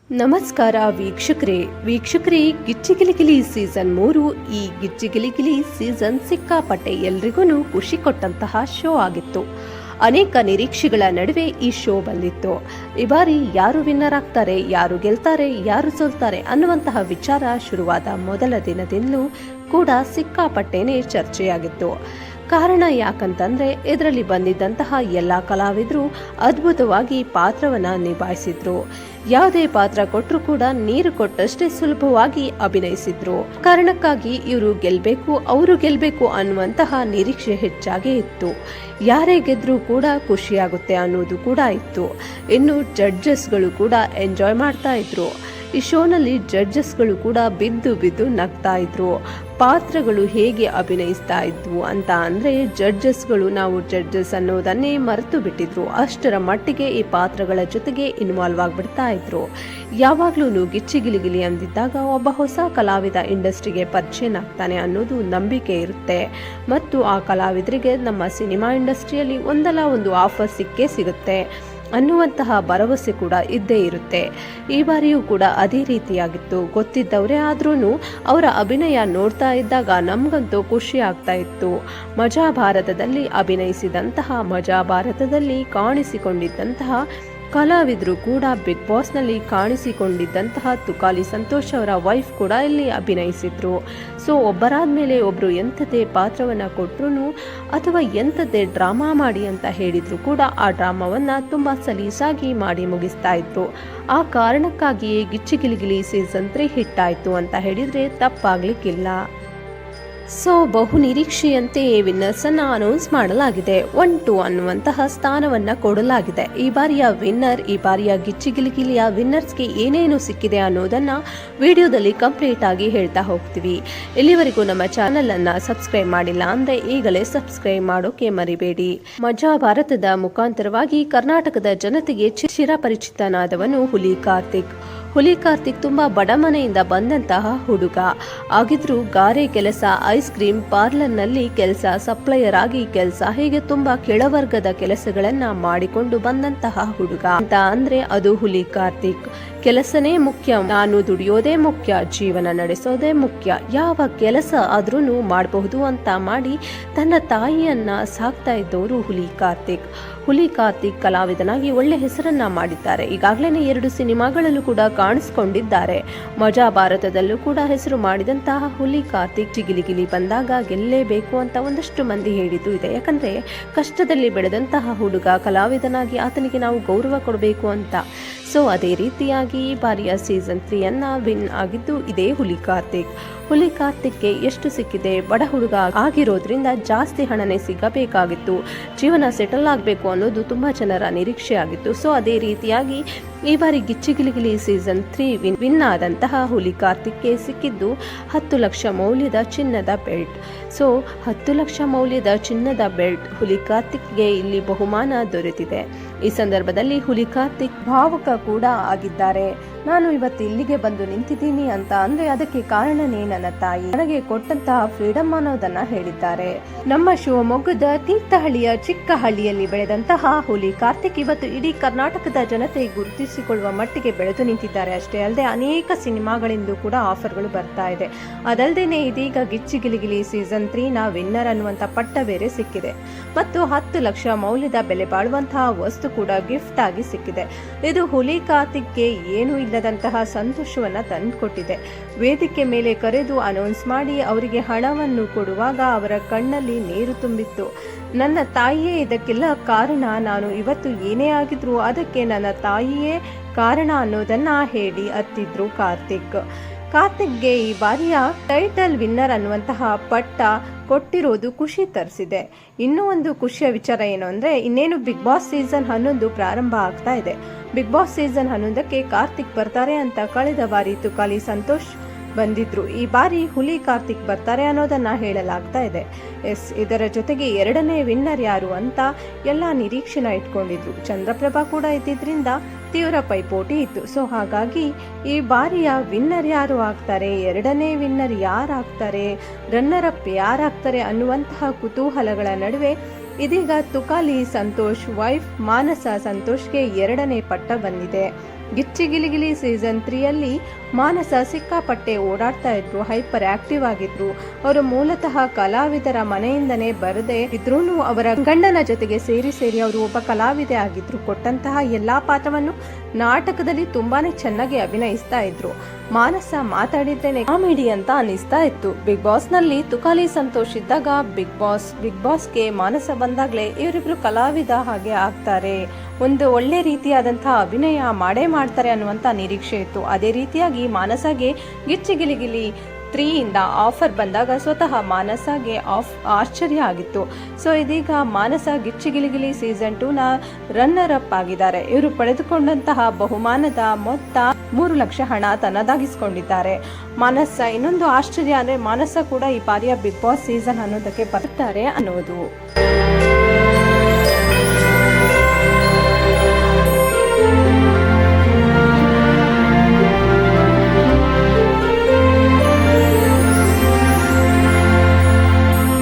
ನಮಸ್ಕಾರ ವೀಕ್ಷಕರೇ ಗಿಚ್ಚಿಗಿಲಿಗಿಲಿ ಸೀಸನ್ 3 ಈ ಗಿಚ್ಚಿಗಿಲಿಗಿಲಿ ಸೀಸನ್ ಸಿಕ್ಕಾಪಟ್ಟೆ ಎಲ್ರಿಗೂ ಖುಷಿ ಕೊಟ್ಟಂತಹ ಶೋ ಆಗಿತ್ತು. ಅನೇಕ ನಿರೀಕ್ಷೆಗಳ ನಡುವೆ ಈ ಶೋ ಬಂದಿತ್ತು. ಈ ಬಾರಿ ಯಾರು ವಿನ್ನರ್ ಆಗ್ತಾರೆ, ಯಾರು ಗೆಲ್ತಾರೆ, ಯಾರು ಸೋಲ್ತಾರೆ ಅನ್ನುವಂತಹ ವಿಚಾರ ಶುರುವಾದ ಮೊದಲ ದಿನದಿಂದಲೂ ಕೂಡ ಸಿಕ್ಕಾಪಟ್ಟೆನೇ ಚರ್ಚೆಯಾಗಿತ್ತು. ಕಾರಣ ಯಾಕಂತಂದ್ರೆ ಇದರಲ್ಲಿ ಬಂದಿದ್ದಂತಹ ಎಲ್ಲ ಕಲಾವಿದರು ಅದ್ಭುತವಾಗಿ ಪಾತ್ರವನ್ನ ನಿಭಾಯಿಸಿದ್ರು. ಯಾವುದೇ ಪಾತ್ರ ಕೊಟ್ಟರು ಕೂಡ ನೀರು ಕೊಟ್ಟಷ್ಟೇ ಸುಲಭವಾಗಿ ಅಭಿನಯಿಸಿದ್ರು. ಕಾರಣಕ್ಕಾಗಿ ಇವರು ಅವರು ಗೆಲ್ಬೇಕು ಅನ್ನುವಂತಹ ನಿರೀಕ್ಷೆ ಹೆಚ್ಚಾಗೇ ಇತ್ತು. ಯಾರೇ ಗೆದ್ರೂ ಕೂಡ ಖುಷಿಯಾಗುತ್ತೆ ಅನ್ನೋದು ಕೂಡ ಇತ್ತು. ಇನ್ನು ಜಡ್ಜಸ್ಗಳು ಕೂಡ ಎಂಜಾಯ್ ಮಾಡ್ತಾ ಇದ್ರು. ಈ ಶೋನಲ್ಲಿ ಜಡ್ಜಸ್ಗಳು ಕೂಡ ಬಿದ್ದು ನಗ್ತಾ ಇದ್ರು. ಪಾತ್ರಗಳು ಹೇಗೆ ಅಭಿನಯಿಸ್ತಾ ಇದ್ವು ಅಂತ ಅಂದ್ರೆ ಜಡ್ಜಸ್ಗಳು ನಾವು ಜಡ್ಜಸ್ ಅನ್ನೋದನ್ನೇ ಮರೆತು ಬಿಟ್ಟಿದ್ರು. ಅಷ್ಟರ ಮಟ್ಟಿಗೆ ಈ ಪಾತ್ರಗಳ ಜೊತೆಗೆ ಇನ್ವಾಲ್ವ್ ಆಗ್ಬಿಡ್ತಾ ಇದ್ರು. ಯಾವಾಗ್ಲೂ ಗಿಚ್ಚಿಗಿಲಿಗಿಲಿ ಅಂದಿದ್ದಾಗ ಒಬ್ಬ ಹೊಸ ಕಲಾವಿದ ಇಂಡಸ್ಟ್ರಿಗೆ ಪರಿಚಯನಾಗ್ತಾನೆ ಅನ್ನೋದು ನಂಬಿಕೆ ಇರುತ್ತೆ. ಮತ್ತು ಆ ಕಲಾವಿದರಿಗೆ ನಮ್ಮ ಸಿನಿಮಾ ಇಂಡಸ್ಟ್ರಿಯಲ್ಲಿ ಒಂದಲ್ಲ ಒಂದು ಆಫರ್ ಸಿಕ್ಕೇ ಸಿಗುತ್ತೆ ಅನ್ನುವಂತಹ ಭರವಸೆ ಕೂಡ ಇದ್ದೇ ಇರುತ್ತೆ. ಈ ಬಾರಿಯೂ ಕೂಡ ಅದೇ ರೀತಿಯಾಗಿತ್ತು. ಗೊತ್ತಿದ್ದವರೇ ಆದ್ರೂ ಅವರ ಅಭಿನಯ ನೋಡ್ತಾ ಇದ್ದಾಗ ನಮಗಂತೂ ಖುಷಿ ಆಗ್ತಾ ಇತ್ತು. ಮಜಾ ಭಾರತದಲ್ಲಿ ಅಭಿನಯಿಸಿದಂತಹ, ಮಜಾ ಭಾರತದಲ್ಲಿ ಕಾಣಿಸಿಕೊಂಡಿದ್ದಂತಹ ಕಲಾವಿದರು ಕೂಡ ಬಿಗ್ ಬಾಸ್ನಲ್ಲಿ ಕಾಣಿಸಿಕೊಂಡಿದ್ದಂತಹ ತುಕಾಲಿ ಸಂತೋಷ್ ಅವರ ವೈಫ್ ಕೂಡ ಇಲ್ಲಿ ಅಭಿನಯಿಸಿದ್ರು. ಸೊ ಒಬ್ಬರಾದ್ಮೇಲೆ ಒಬ್ರು ಎಂಥದೇ ಪಾತ್ರವನ್ನ ಕೊಟ್ರು ಅಥವಾ ಎಂಥದೇ ಡ್ರಾಮಾ ಮಾಡಿ ಅಂತ ಹೇಳಿದ್ರು ಕೂಡ ಆ ಡ್ರಾಮಾವನ್ನ ತುಂಬಾ ಸಲೀಸಾಗಿ ಮಾಡಿ ಮುಗಿಸ್ತಾ ಇದ್ರು. ಆ ಕಾರಣಕ್ಕಾಗಿಯೇ ಗಿಚ್ಚಿಗಿಲಿಗಿಲಿ ಸೀಸನ್ 3 ಹಿಟ್ ಆಯ್ತು ಅಂತ ಹೇಳಿದ್ರೆ ತಪ್ಪಾಗ್ಲಿಕ್ಕಿಲ್ಲ. ಸೊ ಬಹು ನಿರೀಕ್ಷೆಯಂತೆ ವಿನ್ನರ್ಸ್ ಅನ್ನ ಅನೌನ್ಸ್ ಮಾಡಲಾಗಿದೆ. 1-2 ಅನ್ನುವಂತಹ ಸ್ಥಾನವನ್ನ ಕೊಡಲಾಗಿದೆ. ಈ ಬಾರಿಯ ಗಿಚ್ಚಿಗಿಲಿಗಿಲಿಯ ವಿನ್ನರ್ಸ್ಗೆ ಏನೇನು ಸಿಕ್ಕಿದೆ ಅನ್ನೋದನ್ನ ವಿಡಿಯೋದಲ್ಲಿ ಕಂಪ್ಲೀಟ್ ಆಗಿ ಹೇಳ್ತಾ ಹೋಗ್ತೀವಿ. ಇಲ್ಲಿವರೆಗೂ ನಮ್ಮ ಚಾನೆಲ್ ಅನ್ನ ಸಬ್ಸ್ಕ್ರೈಬ್ ಮಾಡಿಲ್ಲ ಅಂದ್ರೆ ಈಗಲೇ ಸಬ್ಸ್ಕ್ರೈಬ್ ಮಾಡೋಕೆ ಮರಿಬೇಡಿ. ಮಜಾ ಭಾರತದ ಮುಖಾಂತರವಾಗಿ ಕರ್ನಾಟಕದ ಜನತೆಗೆ ಚಿರಪರಿಚಿತನಾದವನು ಹುಲಿ ಕಾರ್ತಿಕ್ ತುಂಬಾ ಬಡ ಮನೆಯಿಂದ ಬಂದಂತಹ ಹುಡುಗ ಆಗಿದ್ರೂ ಗಾರೆ ಕೆಲಸ, ಐಸ್ ಕ್ರೀಮ್ ಪಾರ್ಲರ್ನಲ್ಲಿ ಕೆಲಸ, ಸಪ್ಲೈಯರ್ ಆಗಿ ಕೆಲಸ, ಹೀಗೆ ತುಂಬಾ ಕೆಳವರ್ಗದ ಕೆಲಸಗಳನ್ನ ಮಾಡಿಕೊಂಡು ಬಂದಂತಹ ಹುಡುಗ ಅಂತ ಅಂದ್ರೆ ಅದು ಹುಲಿ ಕಾರ್ತಿಕ್. ಕೆಲಸನೇ ಮುಖ್ಯ, ನಾನು ದುಡಿಯೋದೇ ಮುಖ್ಯ, ಜೀವನ ನಡೆಸೋದೇ ಮುಖ್ಯ, ಯಾವ ಕೆಲಸ ಆದ್ರೂ ಮಾಡಬಹುದು ಅಂತ ಮಾಡಿ ತನ್ನ ತಾಯಿಯನ್ನ ಸಾಕ್ತಾ ಇದ್ದವರು ಹುಲಿ ಕಾರ್ತಿಕ್ ಕಲಾವಿದನಾಗಿ ಒಳ್ಳೆ ಹೆಸರನ್ನ ಮಾಡಿದ್ದಾರೆ. ಈಗಾಗಲೇ 2 ಸಿನಿಮಾಗಳಲ್ಲೂ ಕೂಡ ಕಾಣಿಸ್ಕೊಂಡಿದ್ದಾರೆ. ಮಜಾ ಭಾರತದಲ್ಲೂ ಕೂಡ ಹೆಸರು ಮಾಡಿದಂತಹ ಹುಲಿ ಕಾರ್ತಿಕ್ ಗಿಲಿಗಿಲಿ ಬಂದಾಗ ಗೆಲ್ಲೇಬೇಕು ಅಂತ ಒಂದಷ್ಟು ಮಂದಿ ಹೇಳಿದ್ದು ಇದೆ. ಯಾಕಂದ್ರೆ ಕಷ್ಟದಲ್ಲಿ ಬೆಳೆದಂತಹ ಹುಡುಗ ಕಲಾವಿದನಾಗಿ ಆತನಿಗೆ ನಾವು ಗೌರವ ಕೊಡಬೇಕು ಅಂತ. ಸೊ ಅದೇ ರೀತಿಯಾಗಿ ಈ ಬಾರಿಯ ಸೀಸನ್ 3 ವಿನ್ ಆಗಿದ್ದು ಇದೇ ಹುಲಿ ಕಾರ್ತಿಕ್ಗೆ ಎಷ್ಟು ಸಿಕ್ಕಿದೆ? ಬಡ ಹುಡುಗ ಆಗಿರೋದ್ರಿಂದ ಜಾಸ್ತಿ ಹಣನೇ ಸಿಗಬೇಕಾಗಿತ್ತು, ಜೀವನ ಸೆಟಲ್ ಆಗಬೇಕು ಅನ್ನೋದು ತುಂಬಾ ಜನರ ನಿರೀಕ್ಷೆ ಆಗಿತ್ತು. ಸೊ ಅದೇ ರೀತಿಯಾಗಿ ಈ ಬಾರಿ ಗಿಚ್ಚಿಗಿಲಿಗಿಲಿ ಸೀಸನ್ 3 ವಿನ್ ಆದಂತಹ ಹುಲಿ ಕಾರ್ತಿಕ್ಗೆ ಸಿಕ್ಕಿದ್ದು 10 ಲಕ್ಷ ಮೌಲ್ಯದ ಚಿನ್ನದ ಬೆಲ್ಟ್. ಸೊ 10 ಲಕ್ಷ ಮೌಲ್ಯದ ಚಿನ್ನದ ಬೆಲ್ಟ್ ಹುಲಿ ಕಾರ್ತಿಕ್ಗೆ ಇಲ್ಲಿ ಬಹುಮಾನ ದೊರೆತಿದೆ. ಈ ಸಂದರ್ಭದಲ್ಲಿ ಹುಲಿ ಕಾರ್ತಿಕ್ ಭಾವುಕ ಕೂಡ ಆಗಿದ್ದಾರೆ. ನಾನು ಇವತ್ತು ಇಲ್ಲಿಗೆ ಬಂದು ನಿಂತಿದ್ದೀನಿ ಅಂತ ಅಂದ್ರೆ ಅದಕ್ಕೆ ಕಾರಣನೇ ನನ್ನ ತಾಯಿ ನನಗೆ ಕೊಟ್ಟಂತಹ ಫ್ರೀಡಮ್ ಅನ್ನೋದನ್ನ ಹೇಳಿದ್ದಾರೆ. ನಮ್ಮ ಶಿವಮೊಗ್ಗದ ತೀರ್ಥಹಳ್ಳಿಯ ಚಿಕ್ಕ ಹಳ್ಳಿಯಲ್ಲಿ ಬೆಳೆದಂತಹ ಹುಲಿ ಕಾರ್ತಿಕ್ ಇವತ್ತು ಇಡೀ ಕರ್ನಾಟಕದ ಜನತೆ ಗುರುತಿಸಿಕೊಳ್ಳುವ ಮಟ್ಟಿಗೆ ಬೆಳೆದು ನಿಂತಿದ್ದಾರೆ. ಅಷ್ಟೇ ಅಲ್ಲದೆ ಅನೇಕ ಸಿನಿಮಾಗಳಿಂದ ಕೂಡ ಆಫರ್ಗಳು ಬರ್ತಾ ಇದೆ. ಅದಲ್ಲದೆ ಇದೀಗ ಗಿಚ್ಚಿಗಿಲಿಗಿಲಿ ಸೀಸನ್ 3 ವಿನ್ನರ್ ಅನ್ನುವಂತ ಪಟ್ಟ ಬೇರೆ ಸಿಕ್ಕಿದೆ. ಮತ್ತು 10 ಲಕ್ಷ ಮೌಲ್ಯದ ಬೆಲೆ ಬಾಳುವಂತಹ ವಸ್ತು ಕೂಡ ಗಿಫ್ಟ್ ಆಗಿ ಸಿಕ್ಕಿದೆ. ಇದು ಹುಲಿ ಕಾರ್ತಿಕ್ಗೆ ಏನೂ ಇಲ್ಲದಂತಹ ಸಂತೋಷವನ್ನ ತಂದುಕೊಟ್ಟಿದೆ. ವೇದಿಕೆ ಮೇಲೆ ಕರೆದು ಅನೌನ್ಸ್ ಮಾಡಿ ಅವರಿಗೆ ಹಣವನ್ನು ಕೊಡುವಾಗ ಅವರ ಕಣ್ಣಲ್ಲಿ ನೀರು ತುಂಬಿತ್ತು. ನನ್ನ ತಾಯಿಯೇ ಇದಕ್ಕೆಲ್ಲ ಕಾರಣ, ನಾನು ಇವತ್ತು ಏನೇ ಆಗಿದ್ರು ಅದಕ್ಕೆ ನನ್ನ ತಾಯಿಯೇ ಕಾರಣ ಅನ್ನೋದನ್ನ ಹೇಳಿ ಅತ್ತಿದ್ರು ಕಾರ್ತಿಕ್ಗೆ ಈ ಬಾರಿಯ ಟೈಟಲ್ ವಿನ್ನರ್ ಅನ್ನುವಂತಹ ಪಟ್ಟ ಕೊಟ್ಟಿರೋದು ಖುಷಿ ತರಿಸಿದೆ. ಇನ್ನೂ ಒಂದು ಖುಷಿಯ ವಿಚಾರ ಏನು ಅಂದ್ರೆ ಇನ್ನೇನು ಬಿಗ್ ಬಾಸ್ ಸೀಸನ್ 11 ಪ್ರಾರಂಭ ಆಗ್ತಾ ಇದೆ. ಬಿಗ್ ಬಾಸ್ ಸೀಸನ್ 11ಕ್ಕೆ ಕಾರ್ತಿಕ್ ಬರ್ತಾರೆ ಅಂತ ಕಳೆದ ಬಾರಿ ತುಕಾಲಿ ಸಂತೋಷ್ ಬಂದಿದ್ರು. ಈ ಬಾರಿ ಹುಲಿ ಕಾರ್ತಿಕ್ ಬರ್ತಾರೆ ಅನ್ನೋದನ್ನ ಹೇಳಲಾಗ್ತಾ ಇದೆ. ಇದರ ಜೊತೆಗೆ 2ನೇ ವಿನ್ನರ್ ಯಾರು ಅಂತ ಎಲ್ಲ ನಿರೀಕ್ಷೆನ ಇಟ್ಕೊಂಡಿದ್ರು. ಚಂದ್ರಪ್ರಭಾ ಕೂಡ ಇದ್ದಿದ್ರಿಂದ ತೀವ್ರ ಪೈಪೋಟಿ ಇತ್ತು. ಸೊ ಹಾಗಾಗಿ ಈ ಬಾರಿಯ ವಿನ್ನರ್ ಯಾರು ಆಗ್ತಾರೆ, 2ನೇ ವಿನ್ನರ್ ಯಾರಾಗ್ತಾರೆ, ರನ್ನರ್ ಅಪ್ ಯಾರಾಗ್ತಾರೆ ಅನ್ನುವಂತಹ ಕುತೂಹಲಗಳ ನಡುವೆ ಇದೀಗ ತುಕಾಲಿ ಸಂತೋಷ್ ವೈಫ್ ಮಾನಸ ಸಂತೋಷ್ಗೆ 2ನೇ ಪಟ್ಟ ಬಂದಿದೆ. ಗಿಚ್ಚಿ ಗಿಲಿಗಿಲಿ ಸೀಸನ್ 3ಯಲ್ಲಿ ಮಾನಸ ಸಿಕ್ಕಾಪಟ್ಟೆ ಓಡಾಡ್ತಾ ಇದ್ರು, ಹೈಪರ್ ಆಕ್ಟಿವ್ ಆಗಿದ್ರು. ಅವರು ಮೂಲತಃ ಕಲಾವಿದರ ಮನೆಯಿಂದನೇ ಬರದೇ ಇದ್ರೂ ಅವರ ಗಂಡನ ಜೊತೆಗೆ ಸೇರಿ ಅವರು ಒಬ್ಬ ಕಲಾವಿದೆ ಆಗಿದ್ರು. ಕೊಟ್ಟಂತಹ ಎಲ್ಲಾ ಪಾತ್ರವನ್ನು ನಾಟಕದಲ್ಲಿ ತುಂಬಾನೇ ಚೆನ್ನಾಗಿ ಅಭಿನಯಿಸ್ತಾ ಇದ್ರು. ಮಾನಸ ಮಾತಾಡಿದ್ರೇನೆ ಕಾಮಿಡಿ ಅಂತ ಅನಿಸ್ತಾ ಇತ್ತು. ಬಿಗ್ ಬಾಸ್ ನಲ್ಲಿ ತುಕಾಲಿ ಸಂತೋಷ್ ಇದ್ದಾಗ ಬಿಗ್ ಬಾಸ್ಗೆ ಮಾನಸ ಬಂದಾಗ್ಲೇ ಇವರಿಬ್ರು ಕಲಾವಿದ ಹಾಗೆ ಆಗ್ತಾರೆ, ಒಂದು ಒಳ್ಳೆ ರೀತಿಯಾದಂತಹ ಅಭಿನಯ ಮಾಡೇ ಮಾಡ್ತಾರೆ ಅನ್ನುವಂತ ನಿರೀಕ್ಷೆ ಇತ್ತು. ಅದೇ ರೀತಿಯಾಗಿ ಮಾನಸಗೆ ಗಿಚ್ಚಿ ಗಿಲಿಗಿಲಿ 3ಯಿಂದ ಆಫರ್ ಬಂದಾಗ ಸ್ವತಃ ಮಾನಸಗೆ ಆಶ್ಚರ್ಯ ಆಗಿತ್ತು. ಸೊ ಇದೀಗ ಮಾನಸ ಗಿಚ್ಚಿ ಗಿಲಿಗಿಲಿ ಸೀಸನ್ 2ನ ರನ್ನರ್ ಅಪ್ ಆಗಿದ್ದಾರೆ. ಇವರು ಪಡೆದುಕೊಂಡಂತಹ ಬಹುಮಾನದ ಮೊತ್ತ 3 ಲಕ್ಷ ಹಣ ತನ್ನದಾಗಿಸಿಕೊಂಡಿದ್ದಾರೆ. ಮಾನಸ ಇನ್ನೊಂದು ಆಶ್ಚರ್ಯ ಅಂದ್ರೆ ಮಾನಸ ಕೂಡ ಈ ಬಾರಿಯ ಬಿಗ್ ಬಾಸ್ ಸೀಸನ್ ಅನ್ನೋದಕ್ಕೆ ಬರ್ತಾರೆ ಅನ್ನೋದು.